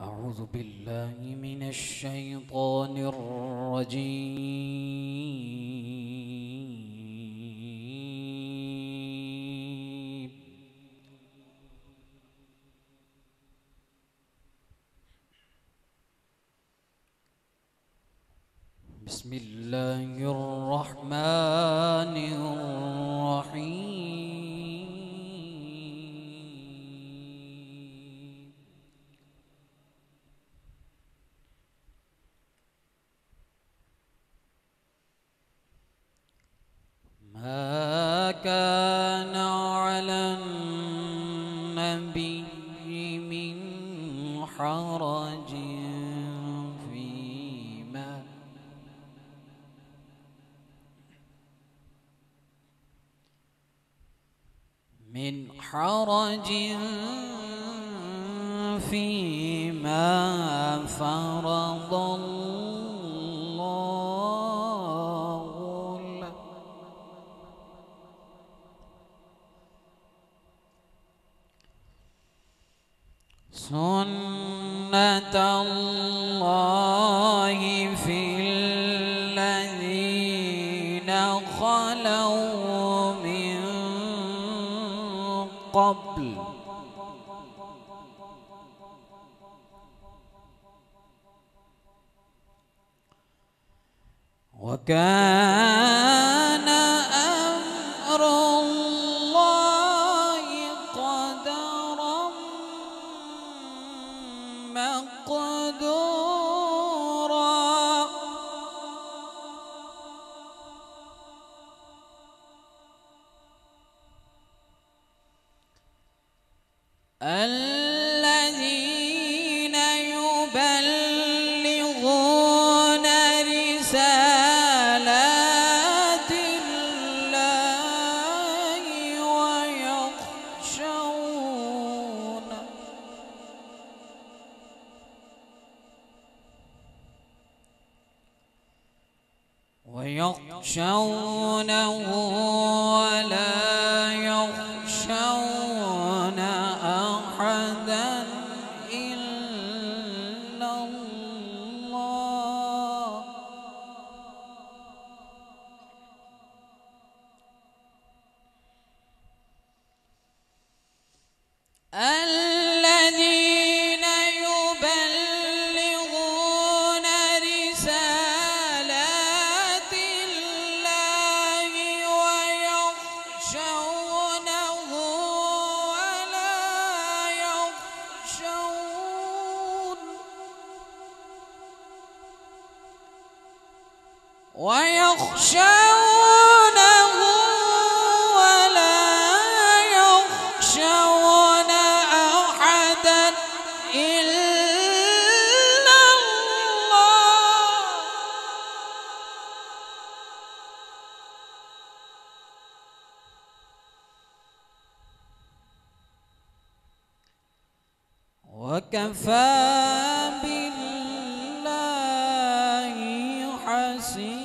أعوذ بالله من الشيطان الرجيم. بسم الله الرحمن الرحيم. ما كان على النبي من حرج فيما فرض الله له. سنة الله في الذين خلوا من قبل وكان أمر الله قدرا مقدورا. الذين يبلغون رسالات الله ويخشونه ولا يخشون أحدا إلا الله. الذين يبلغون رسالات الله ويخشونه ولا يخشون أحدا إلا الله. وكفى بالله حسيبا.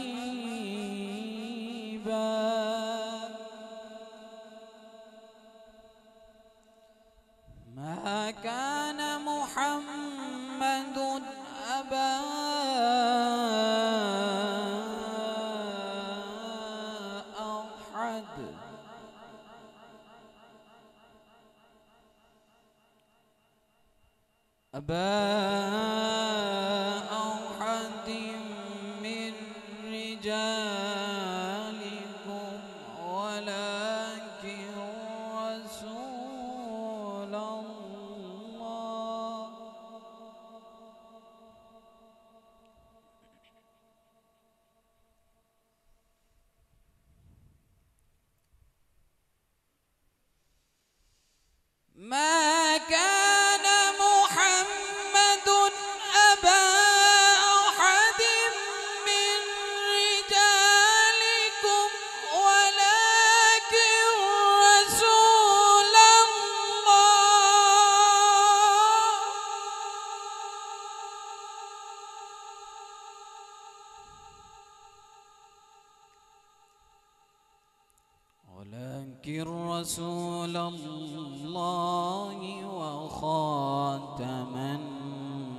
ما كان محمد أبا أحد من رجالكم ولكن رسول الله. ما كان محمد أبا أحد من رجالكم ولكن رسول الله. وخاتم النبيين.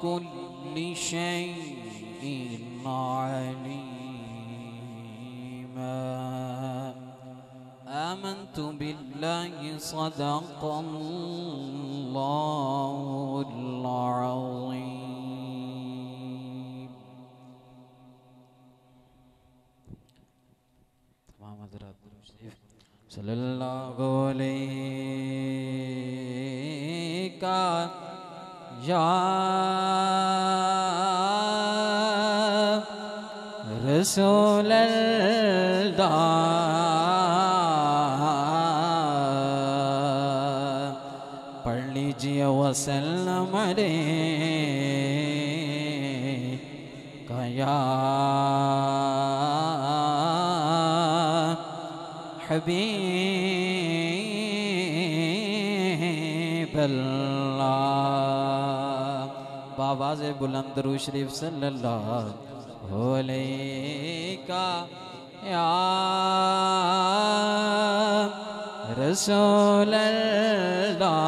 بكل شيء عليما آمنت بالله صدق الله العظيم. तमाम हज़रात सल्लल्लाहु अलैका या रसूल अल्लाह पढ़ लीजिए वसल्लम अलैका या हबीब अल्लाह। बावाज़े बुलंद दरूद शरीफ सल्लल्लाहु अलैका या रसूल अल्लाह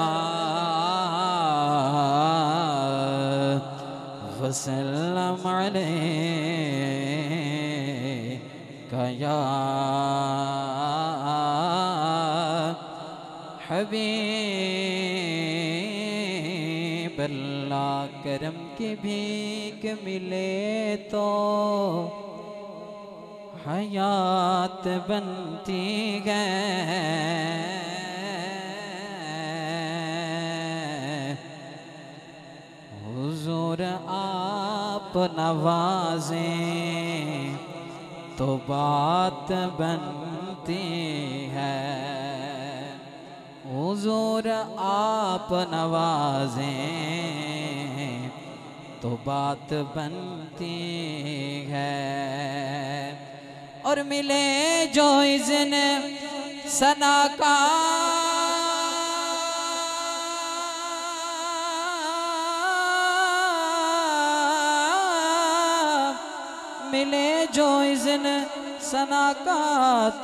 वसल्लम अलैका या हबीब अल्लाह। करम की भीख मिले तो हयात बनती है, हुजूर आप नवाजें तो बात बनती है, हुजूर आप नवाजें तो बात बनती है। और मिले जो इज़्न सना का मिले जो इज़्न सना का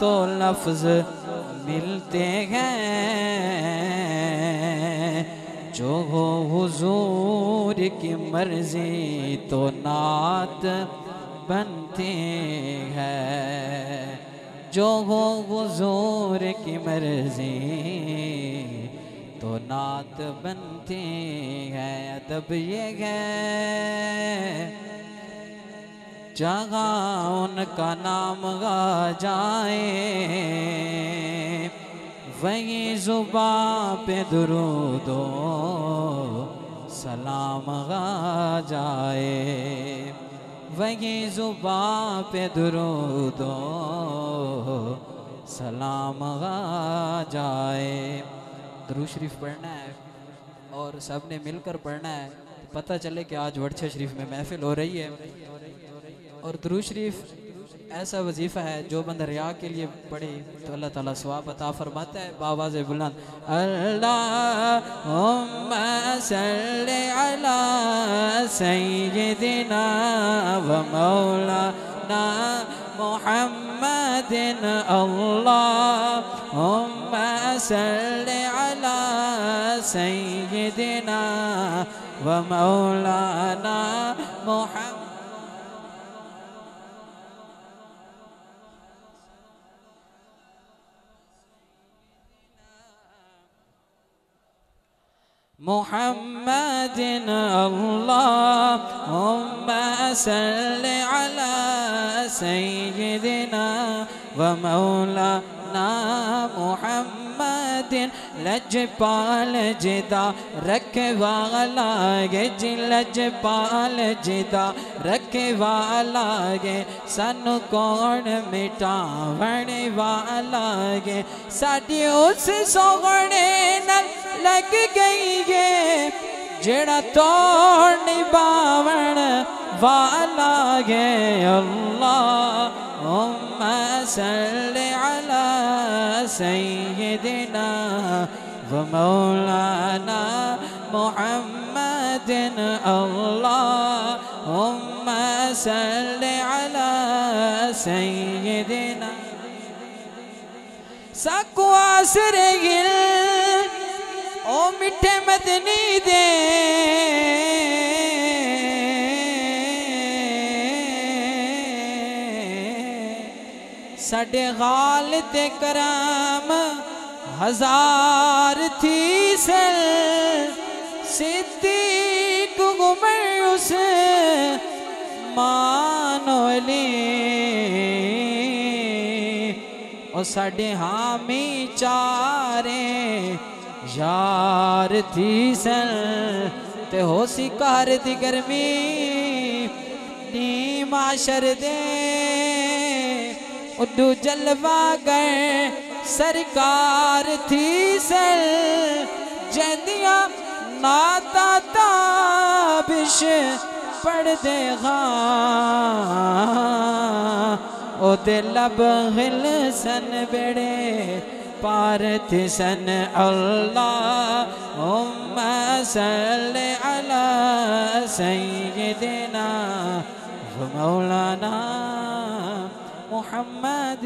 तो लफ्ज़ मिलते हैं। जो हो हुजूर की मर्जी तो नात बनती है, जो हो हुजूर की मर्जी तो नात बनती है। अदब ये है जहाँ उनका नाम गा जाए वही ज़ुबां पे दुरूदो सलाम गा जाए, वही ज़ुबां पे दुरूदो सलाम गा जाए। दुरूद शरीफ पढ़ना है और सब ने मिलकर पढ़ना है, पता चले कि आज वर्षा शरीफ में महफिल हो रही है। और दुरूद शरीफ ऐसा वजीफ़ा है जो बंदा रिया के लिए पढ़े तो अल्लाह ताला सवाब अता फरमाता है। बावाज़े बुलंद अल्लाहुम्मा सल्लि अला सय्यिदिना व मौलाना मुहम्मदिन अल्लाहुम्मा सल्लि अला सय्यिदिना व मौलाना मुहम्मद मुहम्मदिन अल्लाहुम्मा सल्लि अला सय्यिदिना व मौलाना मुहम्मदिन। लजपाल जिदा रखवाला गे जी, लजपाल जिदा रखवाला गे, सानू कौन मिटावण वाला गे। साडी उस सोहणे नाल लग गई है जेड़ा तोड़ निभावण वाला गे। अल्लाहुम्मा सल्लि अला सय्यिदिना व मौलाना मुहम्मदिन अल्लाहुम्मा सल्लि अला सय्यिदिना। साकू आसरे गिल ओ मिठे मदनी दे साडे गालिद करम हजार थी सल सिद्दीक उमर उस्मान अली और साडे हामी चारे यार थी सन ते होसी कार दी गर्मी नी माशर दे उड्डू जलवा गए सरकार थी सन जंदिया नाता ताबिश पढ़ दे ओ दे लब हिल सन बेड़े पारत सन अल्लाहुम्मा सल्लि अला सय्यिदिना व मौलाना मुहम्मद।